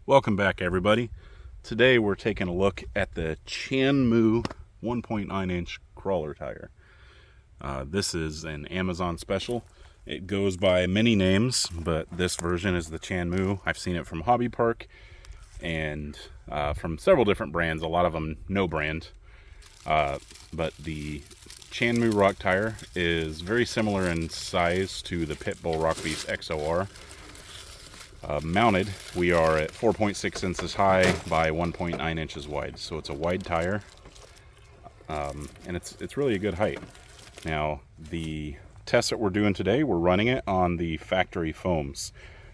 Welcome back, everybody. Today we're taking a look at the Chanmoo 1.9 inch crawler tire. This is an Amazon special. It goes by many names, but this version is the Chanmoo. I've seen it from Hobby Park and from several different brands, a lot of them no brand. But the Chanmoo Rock Tire is very similar in size to the Pitbull Rock Beast XOR. Mounted, we are at 4.6 inches high by 1.9 inches wide, so it's a wide tire, and it's really a good height. Now, the test that we're doing today, we're running it on the factory foams.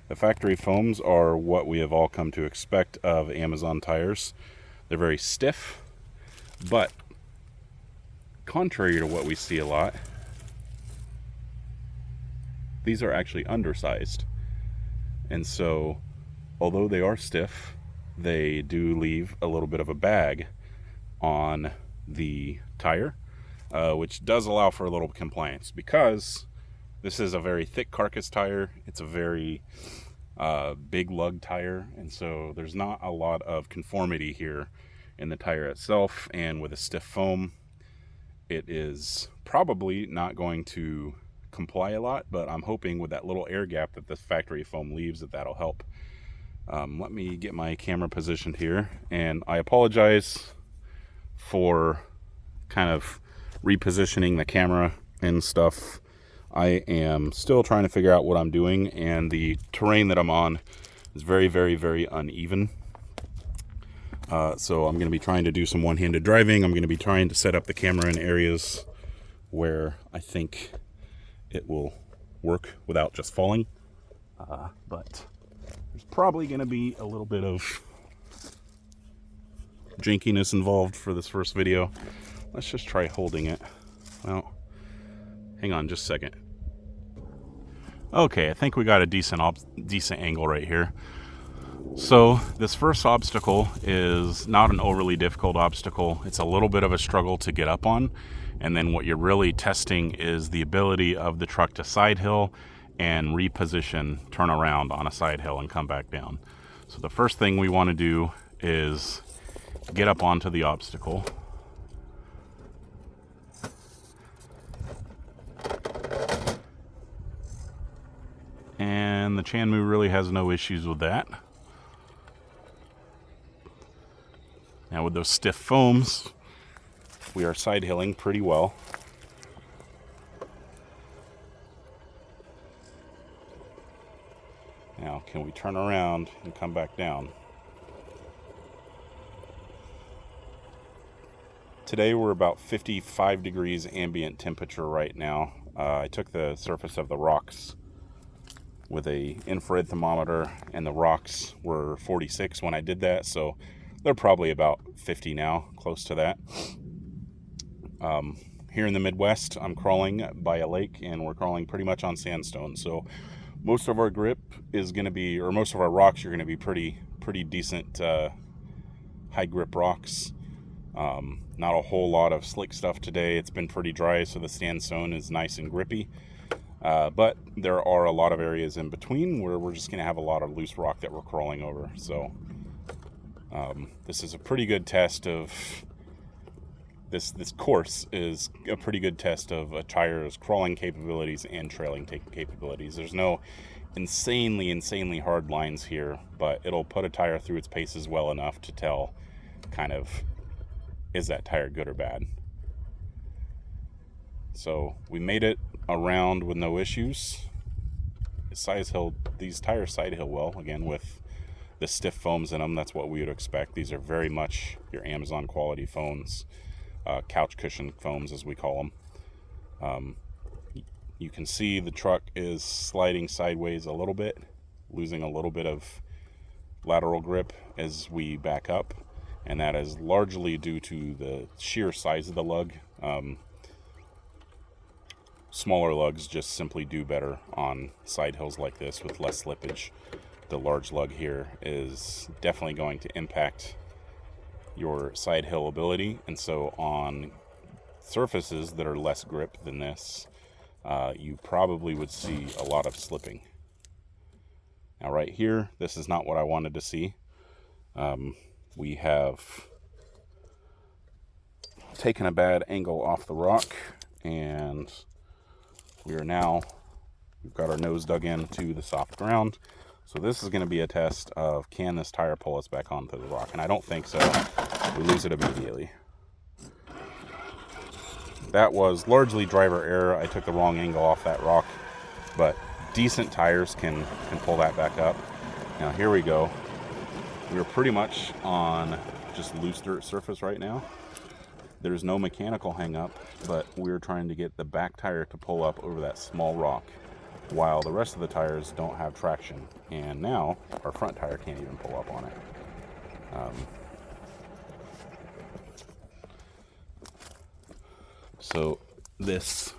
The factory foams are what we have all come to expect of Amazon tires. They're very stiff, but contrary to what we see a lot, these are actually undersized. And so, although they are stiff, they do leave a little bit of a bag on the tire, which does allow for a little compliance because this is a very thick carcass tire. It's a very big lug tire, and so there's not a lot of conformity here in the tire itself. And with a stiff foam, it is probably not going to comply a lot, but I'm hoping with that little air gap that the factory foam leaves that'll help. Let me get my camera positioned here, and I apologize for kind of repositioning the camera and stuff. I am still trying to figure out what I'm doing, and the terrain that I'm on is very, very, very uneven. So I'm going to be trying to do some one-handed driving. I'm going to be trying to set up the camera in areas where I think it will work without just falling, but there's probably going to be a little bit of jankiness involved for this first video. Let's just try holding it. Well, hang on just a second. Okay, I think we got a decent angle right here. So this first obstacle is not an overly difficult obstacle. It's a little bit of a struggle to get up on. And then what you're really testing is the ability of the truck to side hill and reposition, turn around on a side hill and come back down. So the first thing we want to do is get up onto the obstacle. And the Chanmoo really has no issues with that. Now with those stiff foams, we are side hilling pretty well. Now, can we turn around and come back down? Today we're about 55 degrees ambient temperature right now. I took the surface of the rocks with a infrared thermometer, and the rocks were 46 when I did that, so they're probably about 50 now, close to that. Here in the Midwest, I'm crawling by a lake, and we're crawling pretty much on sandstone. So most of our grip is going to be, or most of our rocks are going to be pretty decent high grip rocks. Not a whole lot of slick stuff today. It's been pretty dry, so the sandstone is nice and grippy. But there are a lot of areas in between where we're just going to have a lot of loose rock that we're crawling over. So this is a pretty good test of this course is a pretty good test of a tire's crawling capabilities and trailing capabilities. There's no insanely hard lines here, but it'll put a tire through its paces well enough to tell kind of, is that tire good or bad? So we made it around with no issues. These tires side hill well, again with the stiff foams in them. That's what we would expect. These are very much your Amazon quality foams. Couch cushion foams, as we call them. You can see the truck is sliding sideways a little bit, losing a little bit of lateral grip as we back up, and that is largely due to the sheer size of the lug. Smaller lugs just simply do better on side hills like this with less slippage. The large lug here is definitely going to impact your side hill ability, and so on surfaces that are less grip than this, you probably would see a lot of slipping. Now right here, this is not what I wanted to see. We have taken a bad angle off the rock, and we've got our nose dug into the soft ground. So this is going to be a test of, can this tire pull us back onto the rock? And I don't think so. We lose it immediately. That was largely driver error. I took the wrong angle off that rock, but decent tires can pull that back up. Now here we go. We're pretty much on just loose dirt surface right now. There's no mechanical hang up, but we're trying to get the back tire to pull up over that small rock while the rest of the tires don't have traction. And now our front tire can't even pull up on it. So this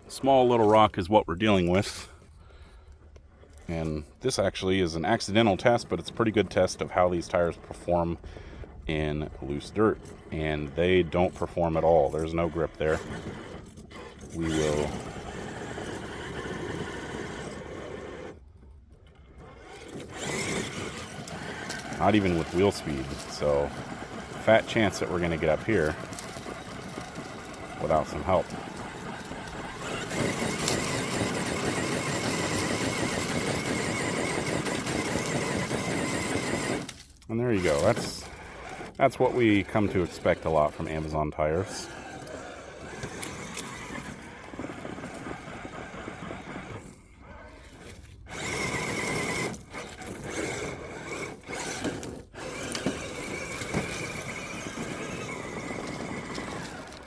small little rock is what we're dealing with. And this actually is an accidental test, but it's a pretty good test of how these tires perform in loose dirt. And they don't perform at all. There's no grip there. We will not even with wheel speed. So fat chance that we're going to get up here without some help. And there you go. That's what we come to expect a lot from Amazon tires.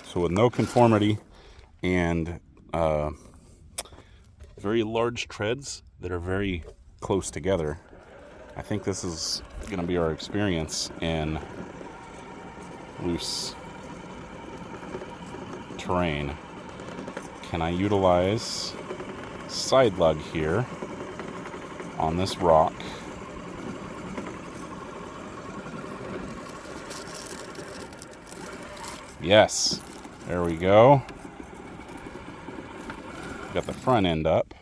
So with no conformity and very large treads that are very close together, I think this is going to be our experience in loose terrain. Can I utilize side lug here on this rock? Yes, there we go. Got the front end up.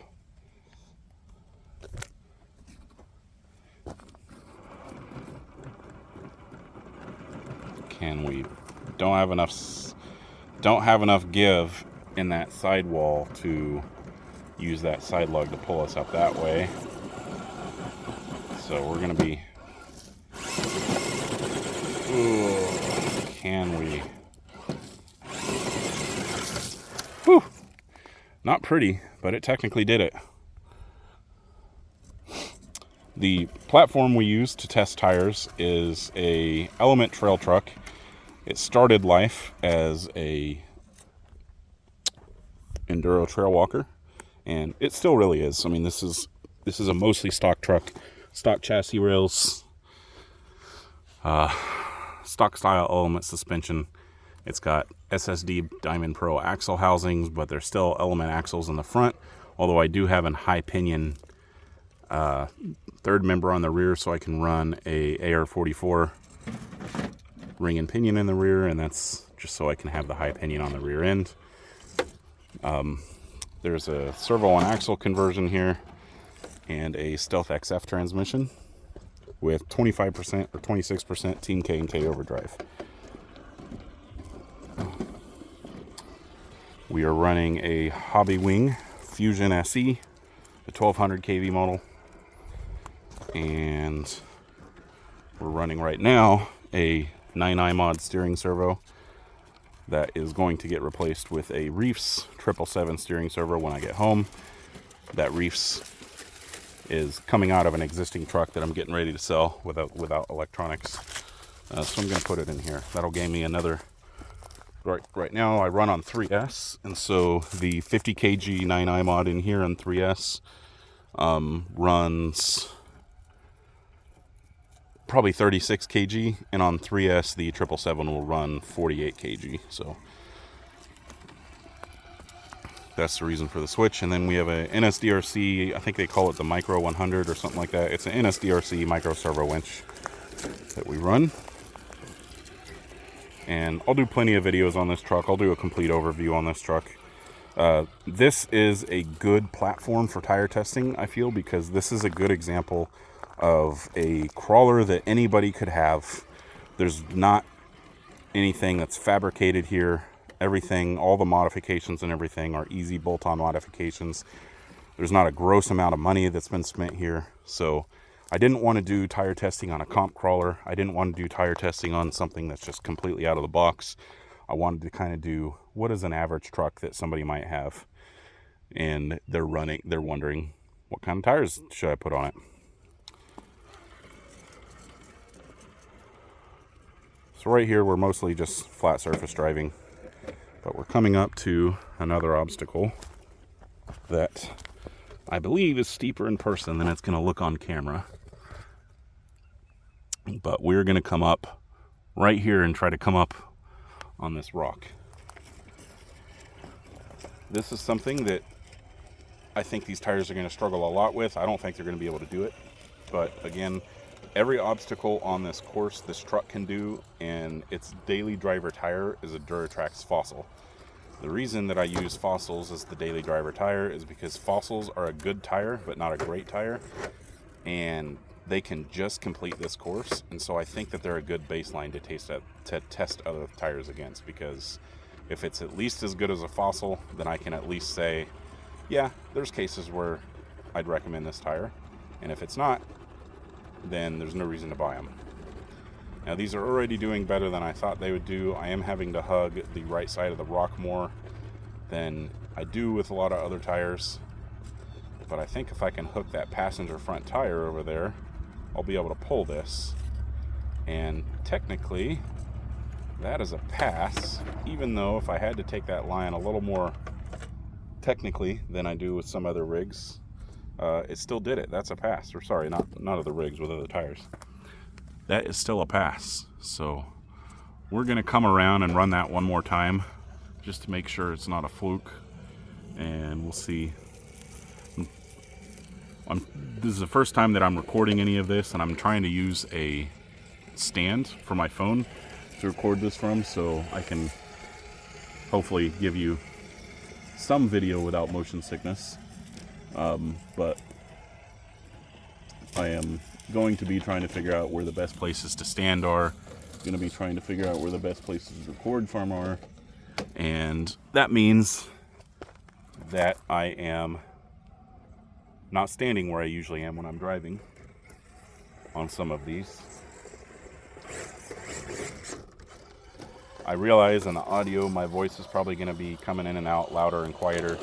Can we? Don't have enough give in that sidewall to use that side lug to pull us up that way. So we're gonna be. Ooh, can we? Whew. Not pretty, but it technically did it. The platform we use to test tires is a Element trail truck. It started life as a enduro trail walker, and it still really is. I mean, this is a mostly stock truck, stock chassis rails, stock style Element suspension. It's got SSD Diamond Pro axle housings, but there's still Element axles in the front, although I do have a high pinion third member on the rear, so I can run a AR44 ring and pinion in the rear, and that's just so I can have the high pinion on the rear end. There's a servo and axle conversion here and a Stealth XF transmission with 25% or 26% Team K and K overdrive. We are running a Hobby Wing Fusion SE, the 1200 kV model, and we're running right now a 9i mod steering servo that is going to get replaced with a Reefs 777 steering servo when I get home. That Reefs is coming out of an existing truck that I'm getting ready to sell without electronics, so I'm going to put it in here. That'll gain me another. Right now I run on 3S, and so the 50 kg 9i mod in here on 3S runs probably 36 kg, and on 3S the 777 will run 48 kg. So that's the reason for the switch. And then we have a NSDRC, I think they call it the Micro 100 or something like that. It's an NSDRC micro servo winch that we run. And I'll do plenty of videos on this truck. I'll do a complete overview on this truck. This is a good platform for tire testing, I feel, because this is a good example of a crawler that anybody could have. There's not anything that's fabricated here. Everything, all the modifications and everything are easy bolt-on modifications. There's not a gross amount of money that's been spent here. So I didn't want to do tire testing on a comp crawler. I didn't want to do tire testing on something that's just completely out of the box. I wanted to kind of do what is an average truck that somebody might have. And they're wondering, what kind of tires should I put on it? So right here, we're mostly just flat surface driving, but we're coming up to another obstacle that I believe is steeper in person than it's going to look on camera. But we're going to come up right here and try to come up on this rock. This is something that I think these tires are going to struggle a lot with. I don't think they're going to be able to do it. But again, every obstacle on this course this truck can do, and its daily driver tire is a Duratrax Fossil. The reason that I use Fossils as the daily driver tire is because Fossils are a good tire, but not a great tire. And they can just complete this course. And so I think that they're a good baseline to test other tires against, because if it's at least as good as a Fossil, then I can at least say, yeah, there's cases where I'd recommend this tire. And if it's not, then there's no reason to buy them. Now these are already doing better than I thought they would do. I am having to hug the right side of the rock more than I do with a lot of other tires. But I think if I can hook that passenger front tire over there, I'll be able to pull this. And technically, that is a pass, even though if I had to take that line a little more technically than I do with some other rigs, it still did it. That's a pass. Or sorry, not other rigs, with other tires. That is still a pass. So we're going to come around and run that one more time just to make sure it's not a fluke. And we'll see. This is the first time that I'm recording any of this, and I'm trying to use a stand for my phone to record this from, so I can hopefully give you some video without motion sickness. But I am going to be trying to figure out where the best places to stand are. Going to be trying to figure out where the best places to record from are. And that means that I am not standing where I usually am when I'm driving on some of these. I realize in the audio my voice is probably going to be coming in and out louder and quieter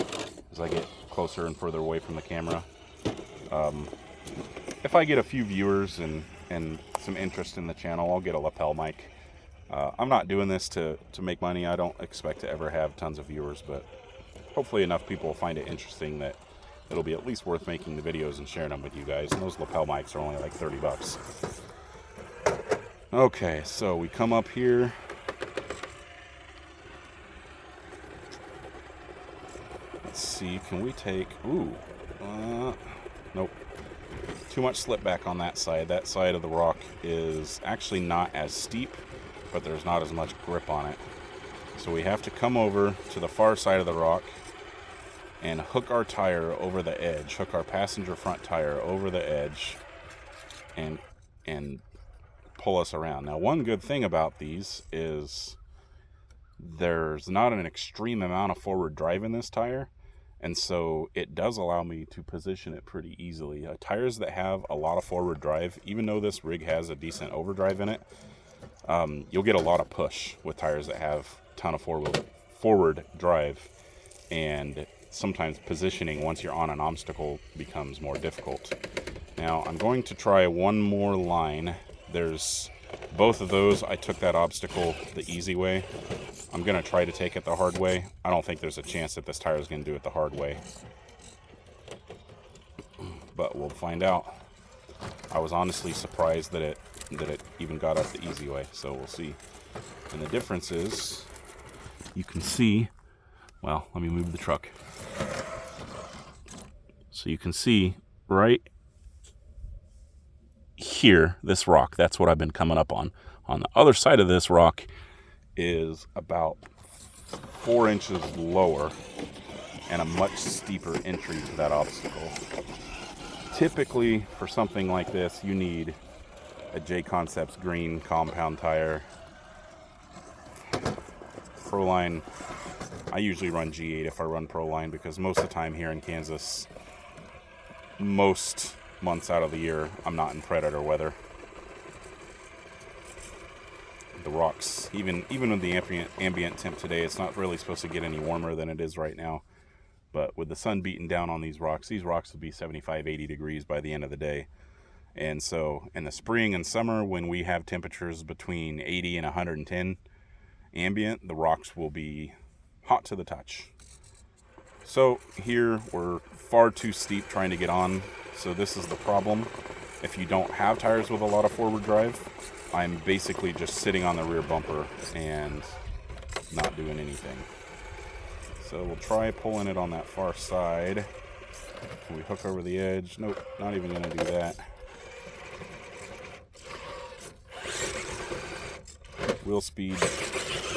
as I get closer and further away from the camera. If I get a few viewers and some interest in the channel, I'll get a lapel mic. I'm not doing this to make money. I don't expect to ever have tons of viewers, but hopefully enough people will find it interesting that it'll be at least worth making the videos and sharing them with you guys. And those lapel mics are only like 30 bucks. Okay, so we come up here. Let's see, can we take, nope. Too much slip back on that side. That side of the rock is actually not as steep, but there's not as much grip on it. So we have to come over to the far side of the rock and hook our tire over the edge, hook our passenger front tire over the edge and pull us around. Now, one good thing about these is there's not an extreme amount of forward drive in this tire, and so it does allow me to position it pretty easily. Tires that have a lot of forward drive, even though this rig has a decent overdrive in it, you'll get a lot of push with tires that have a ton of forward drive, and sometimes positioning once you're on an obstacle becomes more difficult. Now I'm going to try one more line. There's both of those. I took that obstacle the easy way. I'm going to try to take it the hard way. I don't think there's a chance that this tire is going to do it the hard way, but we'll find out. I was honestly surprised that it even got up the easy way, so we'll see. And the difference is, you can see, well, let me move the truck. So you can see right here, this rock, that's what I've been coming up on. On the other side of this rock is about 4 inches lower and a much steeper entry to that obstacle. typically for something like this, you need a J Concepts green compound tire. Proline, I usually run G8 if I run Proline, because most of the time here in Kansas, most months out of the year, I'm not in predator weather. The rocks, even with the ambient temp today, it's not really supposed to get any warmer than it is right now. But with the sun beating down on these rocks will be 75, 80 degrees by the end of the day. And so in the spring and summer, when we have temperatures between 80 and 110 ambient, the rocks will be hot to the touch. So here we're far too steep trying to get on. So this is the problem. If you don't have tires with a lot of forward drive, I'm basically just sitting on the rear bumper and not doing anything. So we'll try pulling it on that far side. Can we hook over the edge? Nope, not even gonna do that. Wheel speed,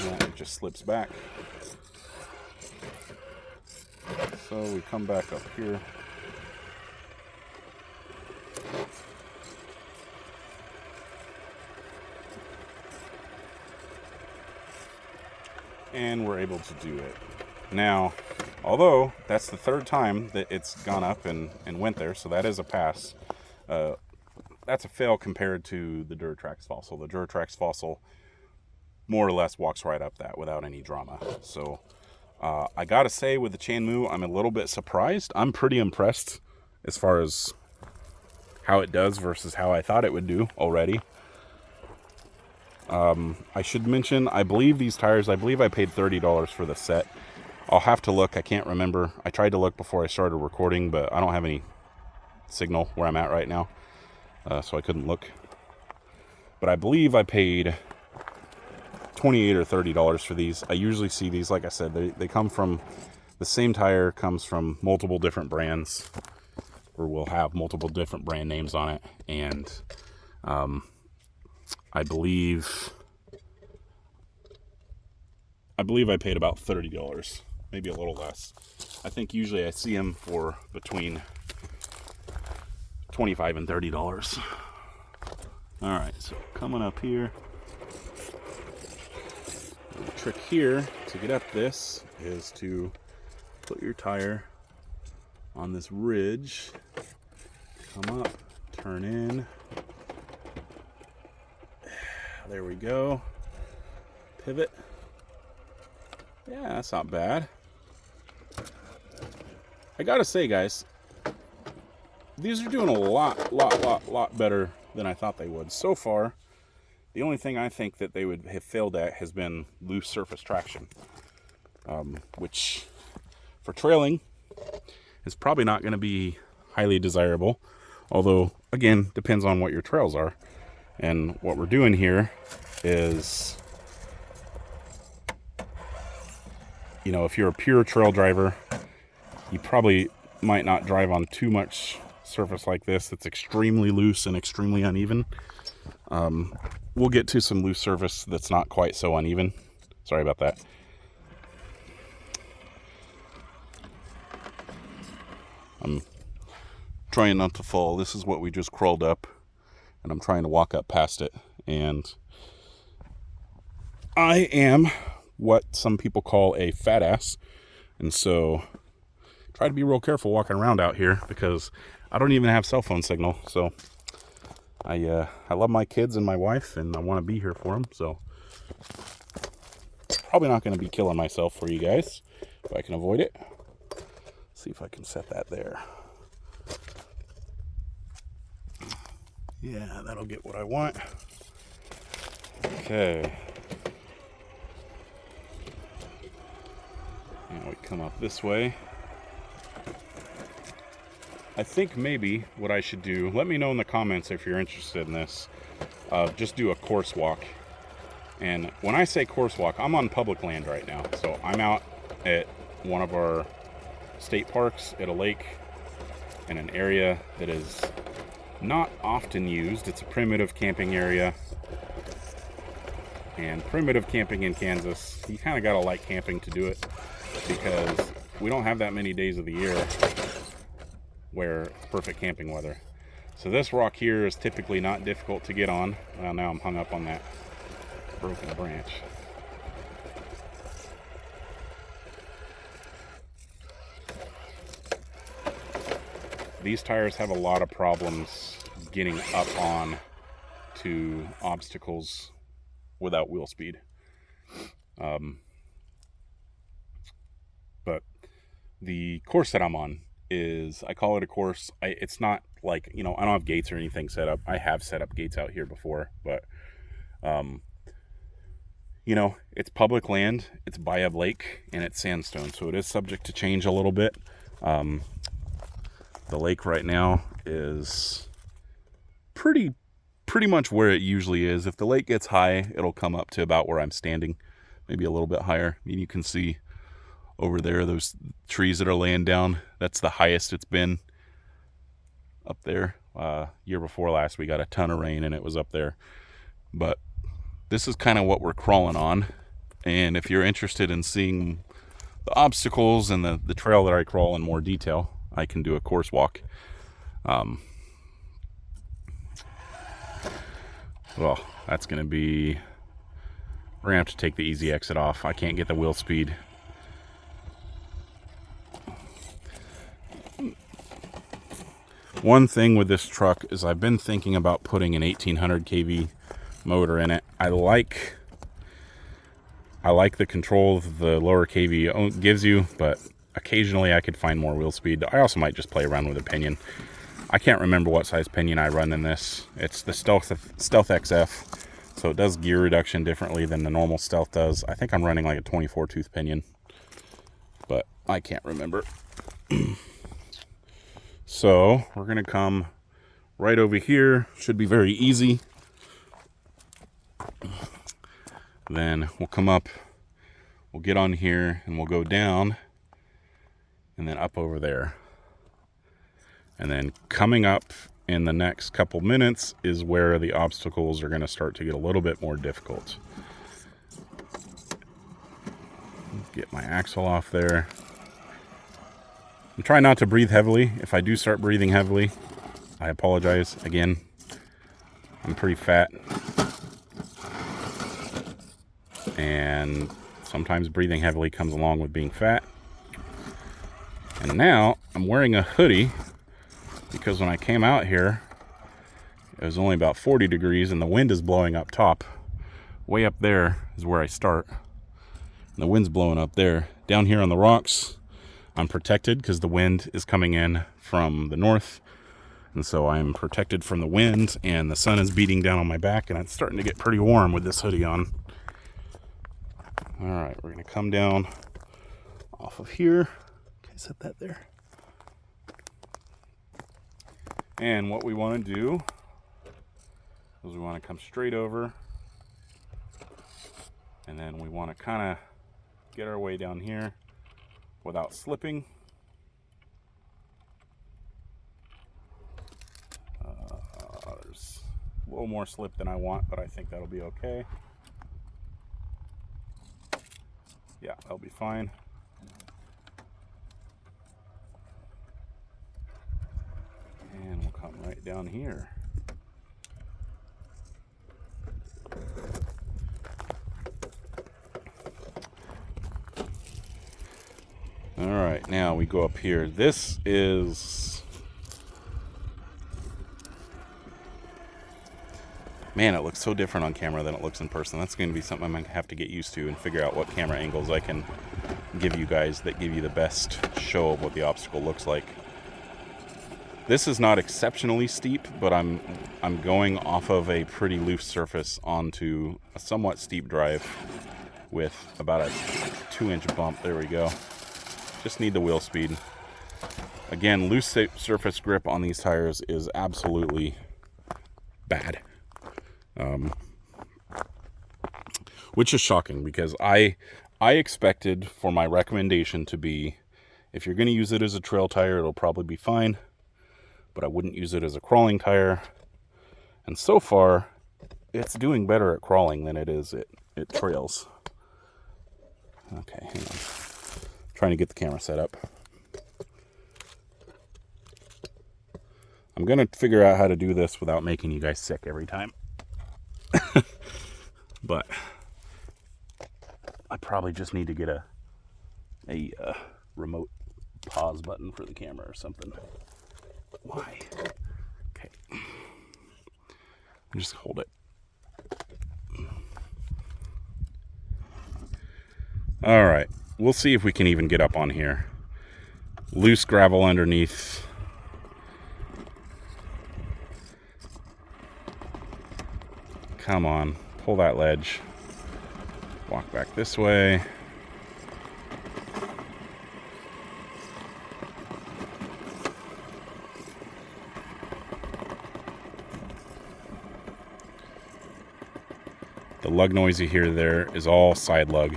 and it just slips back. So we come back up here. And we're able to do it. Now, although that's the third time that it's gone up and went there, so that is a pass. That's a fail compared to the Duratrax Fossil. The Duratrax Fossil more or less walks right up that without any drama. So I gotta say, with the Chanmoo, I'm a little bit surprised. I'm pretty impressed as far as how it does versus how I thought it would do already. I should mention, I believe these tires, I believe I paid $30 for the set. I'll have to look, I can't remember. I tried to look before I started recording, but I don't have any signal where I'm at right now, so I couldn't look. But I believe I paid $28 or $30 for these. I usually see these, like I said, they come from, the same tire comes from multiple different brands, or will have multiple different brand names on it, and I believe I paid about $30, maybe a little less. I think usually I see them for between $25 and $30. All right, so coming up here, the trick here to get up this is to put your tire on this ridge, come up, turn in. There we go. Pivot. Yeah, that's not bad. I gotta say, guys, these are doing a lot better than I thought they would. So far, the only thing I think that they would have failed at has been loose surface traction, which for trailing is probably not going to be highly desirable. Although, again, depends on what your trails are. And what we're doing here is, you know, if you're a pure trail driver, you probably might not drive on too much surface like this that's extremely loose and extremely uneven. We'll get to some loose surface that's not quite so uneven. Sorry about that. I'm trying not to fall. This is what we just crawled up, and I'm trying to walk up past it. And I am what some people call a fat ass, and so try to be real careful walking around out here, because I don't even have cell phone signal. So I love my kids and my wife, and I want to be here for them. So probably not going to be killing myself for you guys if I can avoid it. See if I can set that there. Yeah, that'll get what I want. Okay. Now we come up this way. I think maybe what I should do, let me know in the comments if you're interested in this, just do a course walk. And when I say course walk, I'm on public land right now. So I'm out at one of our state parks at a lake in an area that is not often used. It's a primitive camping area. And primitive camping in Kansas, you kind of got to like camping to do it, because we don't have that many days of the year where it's perfect camping weather. So this rock here is typically not difficult to get on. Well, now I'm hung up on that broken branch. These tires have a lot of problems getting up on to obstacles without wheel speed. But the course that I'm on is, I call it a course. It's not like, I don't have gates or anything set up. I have set up gates out here before, but it's public land, it's by a lake, and it's sandstone, so it is subject to change a little bit. The lake right now is pretty much where it usually is. If the lake gets high, it'll come up to about where I'm standing, maybe a little bit higher. I mean, you can see over there those trees that are laying down. That's the highest it's been up there. Year before last, we got a ton of rain and it was up there. But this is kind of what we're crawling on. And if you're interested in seeing the obstacles and the trail that I crawl in more detail, I can do a course walk. Well, that's going to be... We're going to have to take the easy exit off. I can't get the wheel speed. One thing with this truck is I've been thinking about putting an 1800 kV motor in it. I like the control the lower kV gives you, but occasionally I could find more wheel speed. I also might just play around with a pinion. I can't remember what size pinion I run in this. It's the Stealth XF, so it does gear reduction differently than the normal Stealth does. I think I'm running like a 24 tooth pinion, but I can't remember. So we're gonna come right over here. Should be very easy. Then we'll come up, we'll get on here, and we'll go down and then up over there. And then coming up in the next couple minutes is where the obstacles are going to start to get a little bit more difficult. Get my axle off there. I'm trying not to breathe heavily. If I do start breathing heavily, I apologize. Again, I'm pretty fat. And sometimes breathing heavily comes along with being fat. And now I'm wearing a hoodie because when I came out here, it was only about 40 degrees and the wind is blowing up top. Way up there is where I start. And the wind's blowing up there. Down here on the rocks, I'm protected because the wind is coming in from the north. And so I'm protected from the wind and the sun is beating down on my back and it's starting to get pretty warm with this hoodie on. All right, we're gonna come down off of here. Okay, set that there. And what we want to do is we want to come straight over, and then we want to kind of get our way down here without slipping. There's a little more slip than I want, but I think that'll be okay. Yeah, that'll be fine. And we'll come right down here. All right, now we go up here. This is... Man, it looks so different on camera than it looks in person. That's going to be something I'm going to have to get used to and figure out what camera angles I can give you guys that give you the best show of what the obstacle looks like. This is not exceptionally steep, but I'm going off of a pretty loose surface onto a somewhat steep drive with about a 2-inch bump. There we go. Just need the wheel speed. Again, loose surface grip on these tires is absolutely bad. Which is shocking because I expected for my recommendation to be, if you're going to use it as a trail tire, it'll probably be fine, but I wouldn't use it as a crawling tire. And so far, it's doing better at crawling than it is at trails. Okay, hang on. Trying to get the camera set up. I'm going to figure out how to do this without making you guys sick every time. But I probably just need to get a remote pause button for the camera or something. Why? Okay. Just hold it. All right. We'll see if we can even get up on here. Loose gravel underneath. Come on. Pull that ledge. Walk back this way. The lug noise you hear there is all side lug.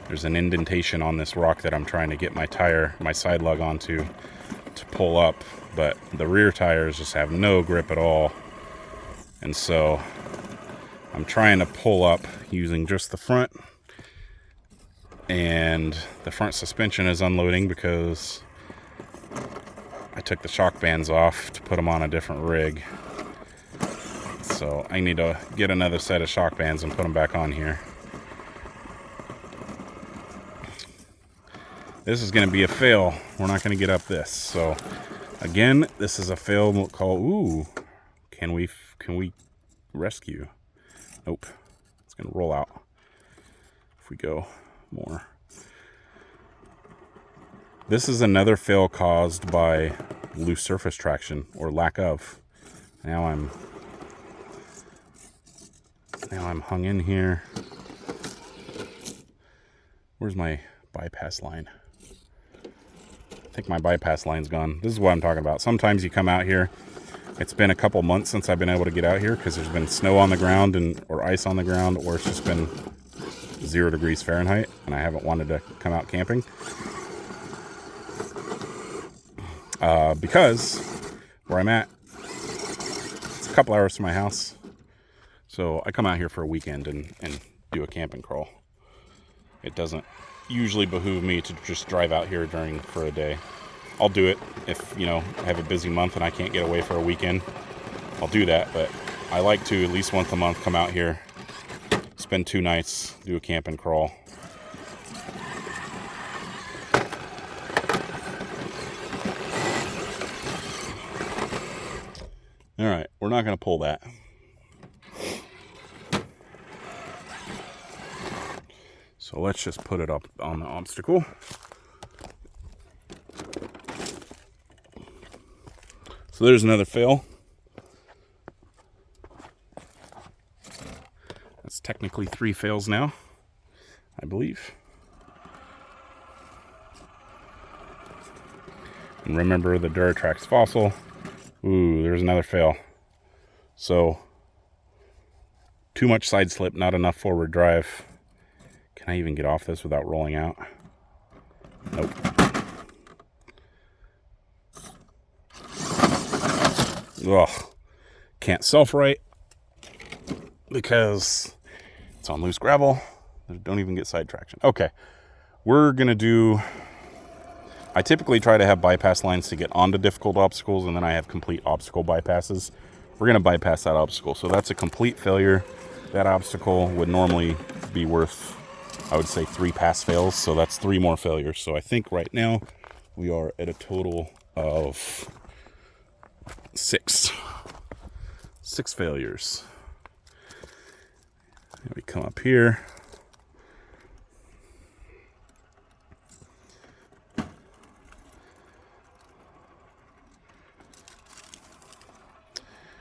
There's an indentation on this rock that I'm trying to get my side lug onto to pull up, but the rear tires just have no grip at all. And so I'm trying to pull up using just the front, and the front suspension is unloading because I took the shock bands off to put them on a different rig. So I need to get another set of shock bands and put them back on here. This is going to be a fail. We're not going to get up this. So again, this is a fail. We'll call. Ooh, can we rescue? Nope. It's going to roll out if we go more. This is another fail caused by loose surface traction or lack of. Now I'm hung in here. Where's my bypass line? I think my bypass line's gone. This is what I'm talking about. Sometimes you come out here. It's been a couple months since I've been able to get out here because there's been snow on the ground or ice on the ground, or it's just been 0 degrees Fahrenheit, and I haven't wanted to come out camping. Because where I'm at, it's a couple hours from my house. So I come out here for a weekend and do a camp and crawl. It doesn't usually behoove me to just drive out here for a day. I'll do it if, I have a busy month and I can't get away for a weekend. I'll do that, but I like to at least once a month come out here, spend 2 nights, do a camp and crawl. All right, we're not going to pull that. So let's just put it up on the obstacle. So there's another fail. That's technically 3 fails now, I believe. And remember the Duratrax fossil. Ooh, there's another fail. So too much side slip, not enough forward drive. Can I even get off this without rolling out? Nope. Ugh. Can't self-right because it's on loose gravel. Don't even get side traction. Okay. We're going to do... I typically try to have bypass lines to get onto difficult obstacles, and then I have complete obstacle bypasses. We're going to bypass that obstacle. So that's a complete failure. That obstacle would normally be worth, I would say, 3 pass fails. So that's 3 more failures. So I think right now we are at a total of 6 failures. And we come up here.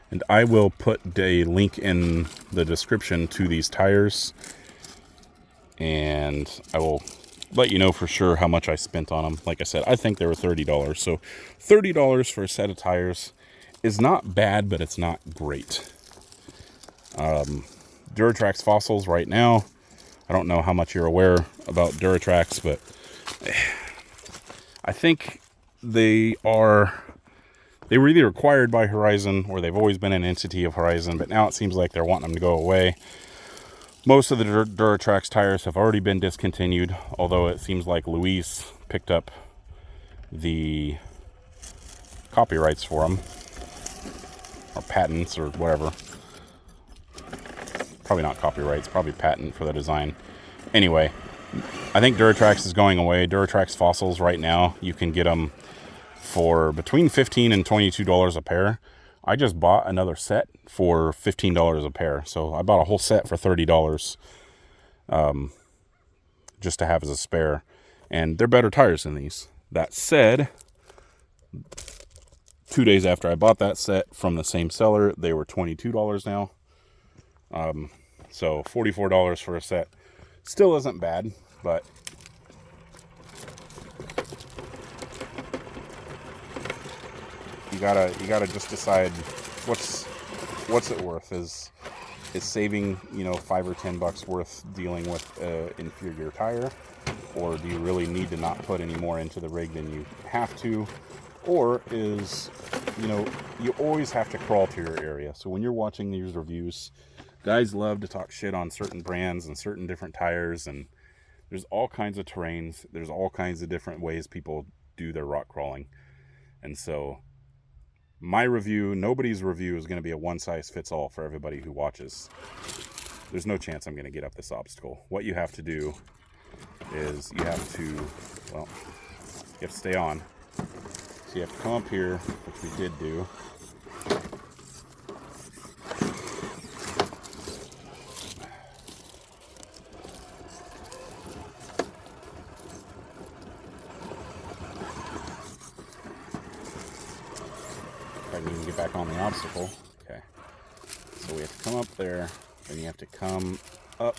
And I will put a link in the description to these tires. And I will let you know for sure how much I spent on them. Like I said, I think they were $30. So $30 for a set of tires is not bad, but it's not great. Duratrax fossils right now. I don't know how much you're aware about Duratrax, but I think they were either acquired by Horizon or they've always been an entity of Horizon, but now it seems like they're wanting them to go away. Most of the Duratrax tires have already been discontinued, although it seems like Luis picked up the copyrights for them. or patents or whatever. Probably not copyrights, probably patent for the design. Anyway, I think Duratrax is going away. Duratrax fossils right now, you can get them for between $15 and $22 a pair. I just bought another set for $15 a pair. So I bought a whole set for $30 just to have as a spare. And they're better tires than these. That said, 2 days after I bought that set from the same seller, they were $22 now. So $44 for a set. Still isn't bad, but you gotta just decide what's it worth. Is saving, you know, $5 or $10 worth dealing with inferior tire, or do you really need to not put any more into the rig than you have to? Or is, you know, you always have to crawl to your area. So when you're watching these reviews, guys love to talk shit on certain brands and certain different tires, and there's all kinds of terrains. There's all kinds of different ways people do their rock crawling. And so my review, nobody's review is going to be a one-size-fits-all for everybody who watches. There's no chance I'm going to get up this obstacle. What you have to do is you have to stay on. So you have to come up here, which we did do. I can even get back on the obstacle. Okay. So we have to come up there, then you have to come up.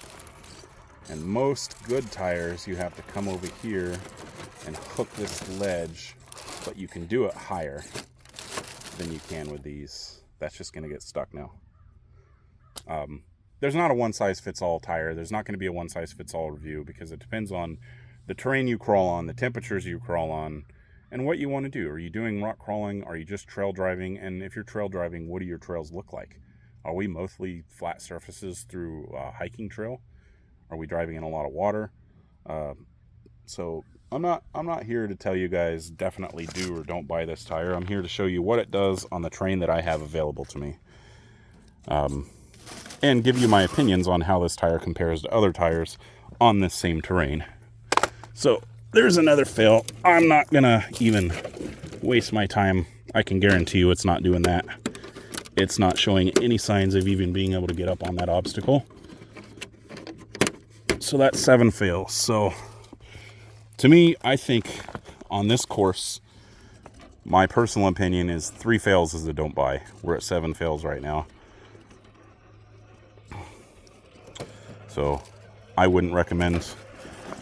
And most good tires, you have to come over here and hook this ledge, but you can do it higher than you can with these. That's just going to get stuck now. There's not a one-size-fits-all tire. There's not going to be a one-size-fits-all review because it depends on the terrain you crawl on, the temperatures you crawl on, and what you want to do. Are you doing rock crawling? Are you just trail driving? And if you're trail driving, what do your trails look like? Are we mostly flat surfaces through a hiking trail? Are we driving in a lot of water? So I'm not here to tell you guys definitely do or don't buy this tire. I'm here to show you what it does on the terrain that I have available to me. And give you my opinions on how this tire compares to other tires on this same terrain. So there's another fail. I'm not gonna even waste my time. I can guarantee you it's not doing that. It's not showing any signs of even being able to get up on that obstacle. So that's 7 fails. So to me, I think on this course, my personal opinion is 3 fails is a don't buy. We're at 7 fails right now. So I wouldn't recommend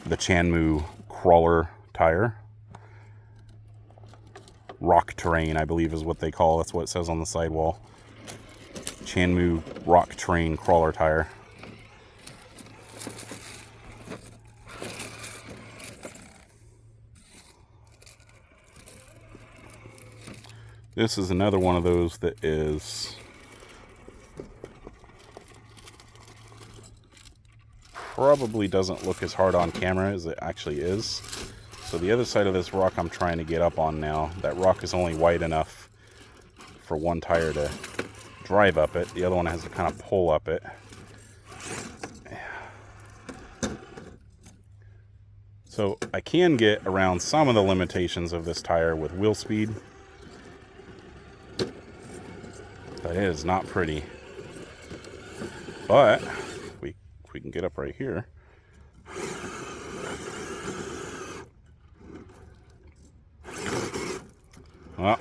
the Chanmoo Crawler Tire. Rock Terrain, I believe is what they call. That's what it says on the sidewall. Chanmoo Rock Terrain Crawler Tire. This is another one of those that is probably doesn't look as hard on camera as it actually is. So the other side of this rock I'm trying to get up on now, that rock is only wide enough for one tire to drive up it. The other one has to kind of pull up it. So I can get around some of the limitations of this tire with wheel speed. But it is not pretty. But we can get up right here. Well,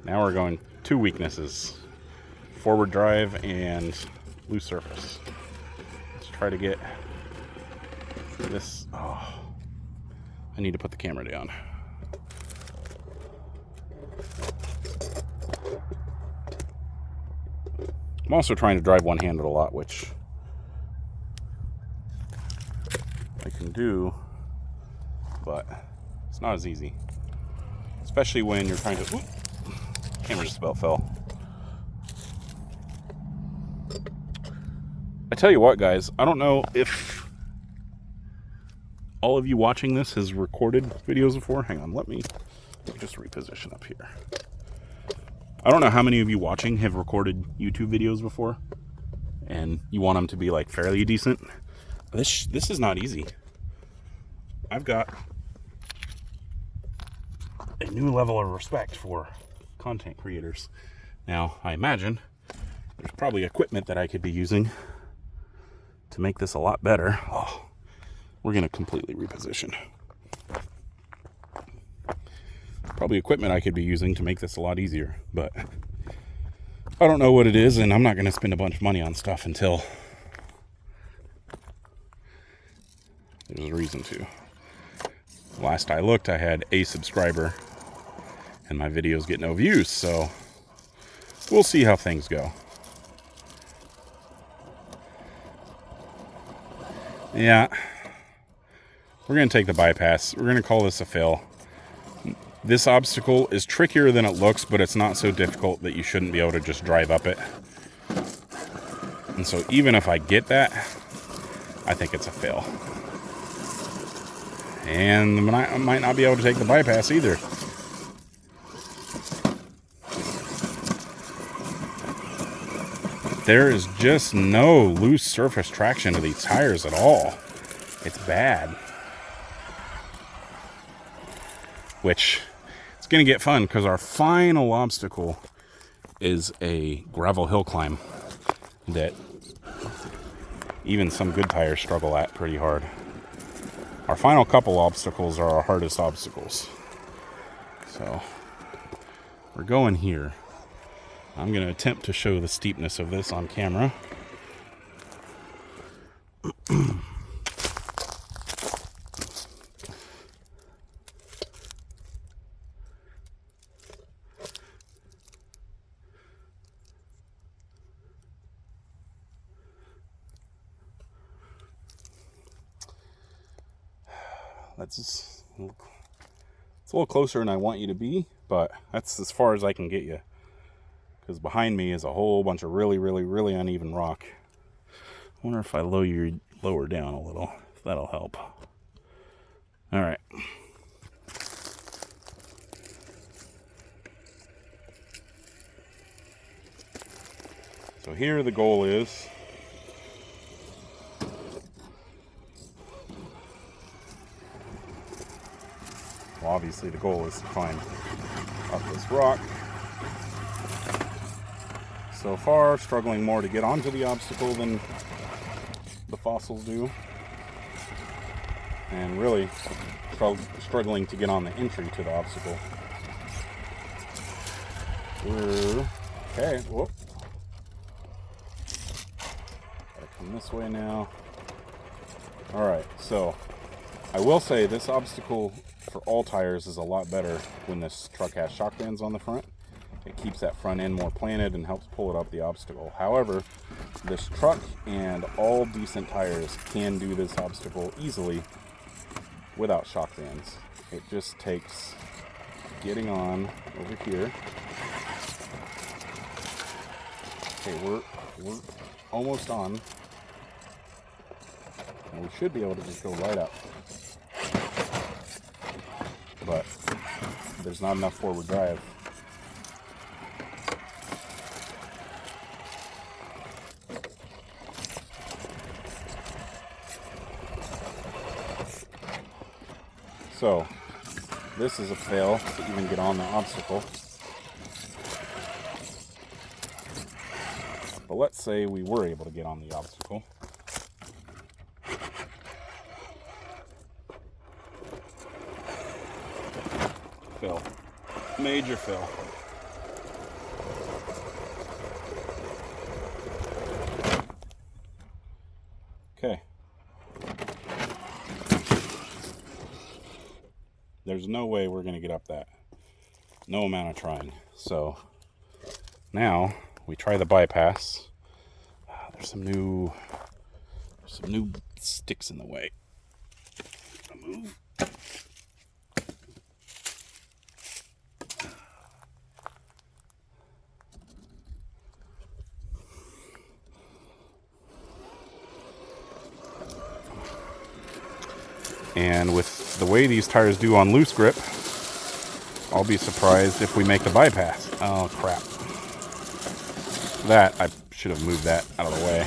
now we're going 2 weaknesses. Forward drive and loose surface. Let's try to get this. Oh, I need to put the camera down. I'm also trying to drive one-handed a lot, which I can do, but it's not as easy. Especially when you're trying to... Ooh, camera just about fell. I tell you what, guys, I don't know if all of you watching this has recorded videos before. Hang on, let me just reposition up here. I don't know how many of you watching have recorded YouTube videos before, and you want them to be like fairly decent. This is not easy. I've got a new level of respect for content creators. Now, I imagine there's probably equipment that I could be using to make this a lot better. Oh, we're going to completely reposition. Probably equipment I could be using to make this a lot easier, but I don't know what it is, and I'm not going to spend a bunch of money on stuff until there's a reason to. Last I looked, I had a subscriber, and my videos get no views, so we'll see how things go. Yeah, we're going to take the bypass. We're going to call this a fail. This obstacle is trickier than it looks, but it's not so difficult that you shouldn't be able to just drive up it. And so even if I get that, I think it's a fail. And I might not be able to take the bypass either. There is just no loose surface traction to these tires at all. It's bad. Which, it's going to get fun because our final obstacle is a gravel hill climb that even some good tires struggle at pretty hard. Our final couple obstacles are our hardest obstacles. So, we're going here. I'm going to attempt to show the steepness of this on camera. It's a little closer than I want you to be, but that's as far as I can get you. Because behind me is a whole bunch of really, really, really uneven rock. I wonder if I lower down a little, if that'll help. All right. So here the goal is well, obviously the goal is to climb up this rock. So far, struggling more to get onto the obstacle than the fossils do. And really struggling to get on the entry to the obstacle. Okay, whoop. Gotta come this way now. Alright, so I will say this obstacle for all tires is a lot better when this truck has shock bands on the front. It keeps that front end more planted and helps pull it up the obstacle. However, this truck and all decent tires can do this obstacle easily without shock bands. It just takes getting on over here. Okay, we're almost on. And we should be able to just go right up. But there's not enough forward drive. So, this is a fail to even get on the obstacle. But let's say we were able to get on the obstacle. Fail. Major fail. Okay. There's no way we're going to get up that. No amount of trying. So now we try the bypass. There's some new sticks in the way. Move. And with the way these tires do on loose grip, I'll be surprised if we make the bypass. Oh, crap. That, I should have moved that out of the way.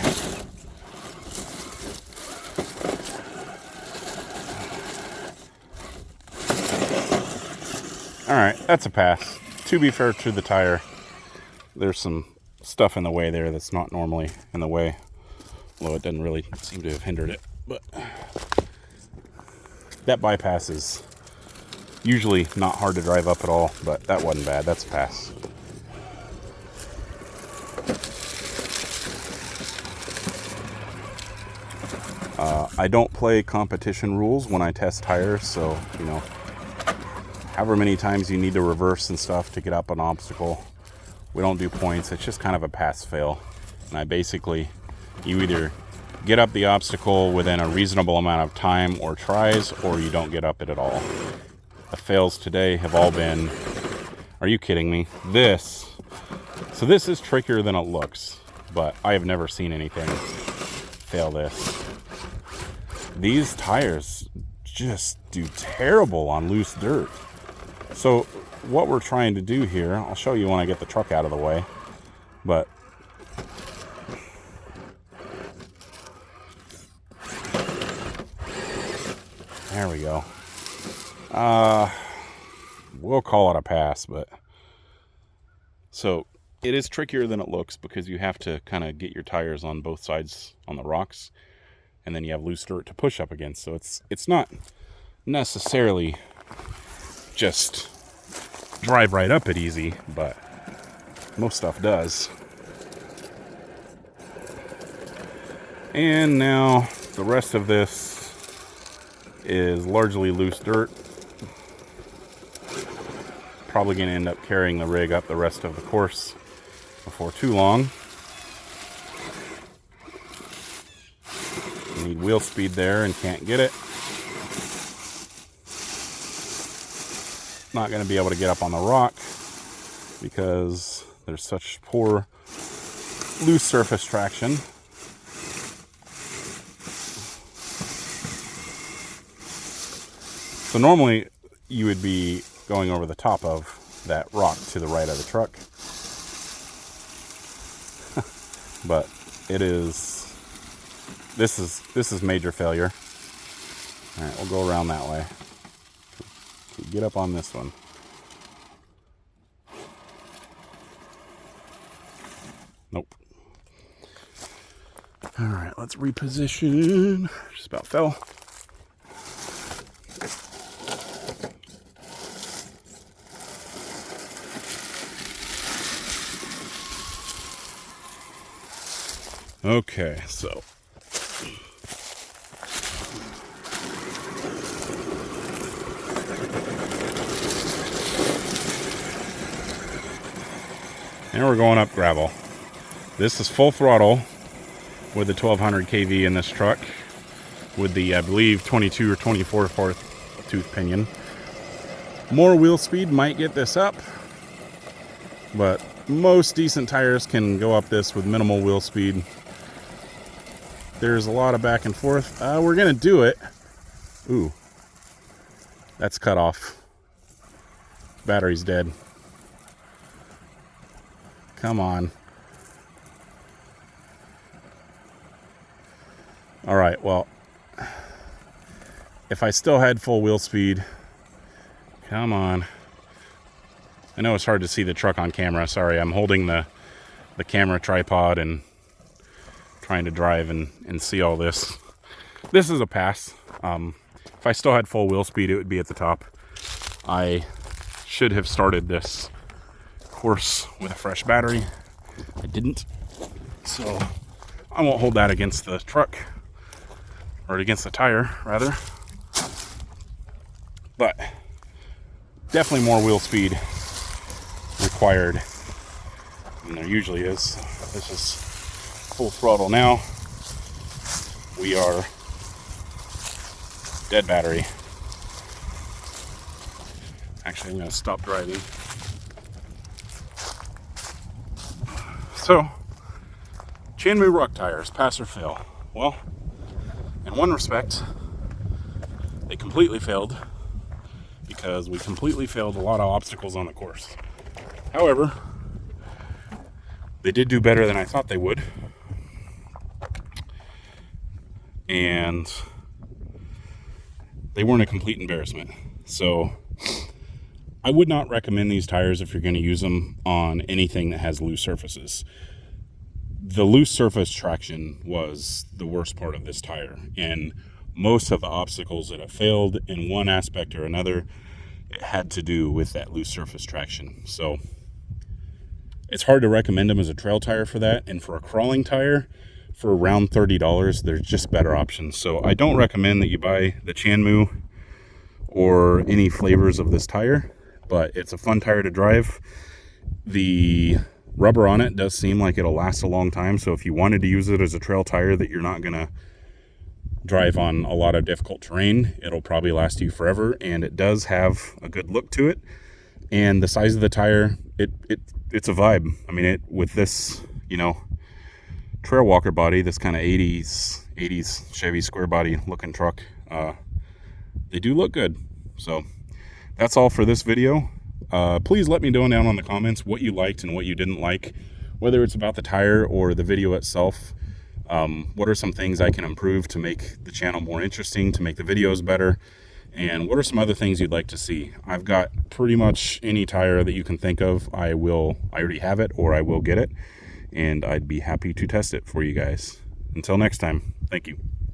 Alright, that's a pass. To be fair to the tire, there's some stuff in the way there that's not normally in the way. Although it doesn't really seem to have hindered it. But that bypass is usually not hard to drive up at all, but that wasn't bad. That's a pass. I don't play competition rules when I test tires, so, you know, however many times you need to reverse and stuff to get up an obstacle, we don't do points. It's just kind of a pass-fail. And I basically, you either get up the obstacle within a reasonable amount of time or tries, or you don't get up it at all. The fails today have all been, are you kidding me? So this is trickier than it looks, but I have never seen anything fail this. These tires just do terrible on loose dirt. So what we're trying to do here, I'll show you when I get the truck out of the way, but there we go. We'll call it a pass, but so it is trickier than it looks because you have to kind of get your tires on both sides on the rocks, and then you have loose dirt to push up against. So it's not necessarily just drive right up it easy, but most stuff does. And now the rest of this is largely loose dirt. Probably going to end up carrying the rig up the rest of the course before too long. Need wheel speed there and can't get it. Not going to be able to get up on the rock because there's such poor loose surface traction. So normally you would be going over the top of that rock to the right of the truck. But it is, this is major failure. All right, we'll go around that way. Get up on this one. Nope. All right, let's reposition. Just about fell. Okay, so and we're going up gravel. This is full throttle with the 1200 kV in this truck with the, I believe, 22 or 24 fourth tooth pinion. More wheel speed might get this up, but most decent tires can go up this with minimal wheel speed. There's a lot of back and forth. We're gonna do it. Ooh, that's cut off. Battery's dead. Come on. All right, well, if I still had full wheel speed, come on. I know it's hard to see the truck on camera. Sorry, I'm holding the camera tripod and trying to drive and see all this. This is a pass. If I still had full wheel speed, it would be at the top. I should have started this course with a fresh battery. I didn't. So I won't hold that against the truck, or against the tire, rather. But definitely more wheel speed required than there usually is. This is full throttle now. We are dead battery. Actually, I'm going to stop driving. So, Chanmoo Rock Tires, pass or fail? Well, in one respect, they completely failed because we completely failed a lot of obstacles on the course. However, they did do better than I thought they would. And they weren't a complete embarrassment. So I would not recommend these tires if you're going to use them on anything that has loose surfaces. The loose surface traction was the worst part of this tire, and most of the obstacles that it failed in one aspect or another, it had to do with that loose surface traction. So it's hard to recommend them as a trail tire for that, and for a crawling tire, for around $30, there's just better options. So I don't recommend that you buy the Chanmoo or any flavors of this tire, but it's a fun tire to drive. The rubber on it does seem like it'll last a long time, so if you wanted to use it as a trail tire that you're not gonna drive on a lot of difficult terrain, it'll probably last you forever. And it does have a good look to it, and the size of the tire, it's a vibe. I mean, with this, you know, trail walker body, this kind of 80s Chevy square body looking truck, they do look good. So that's all for this video. Please let me know down in the comments what you liked and what you didn't like, whether it's about the tire or the video itself. What are some things I can improve to make the channel more interesting, to make the videos better, and what are some other things you'd like to see? I've got pretty much any tire that you can think of. I already have it, or I will get it, and I'd be happy to test it for you guys. Until next time, thank you.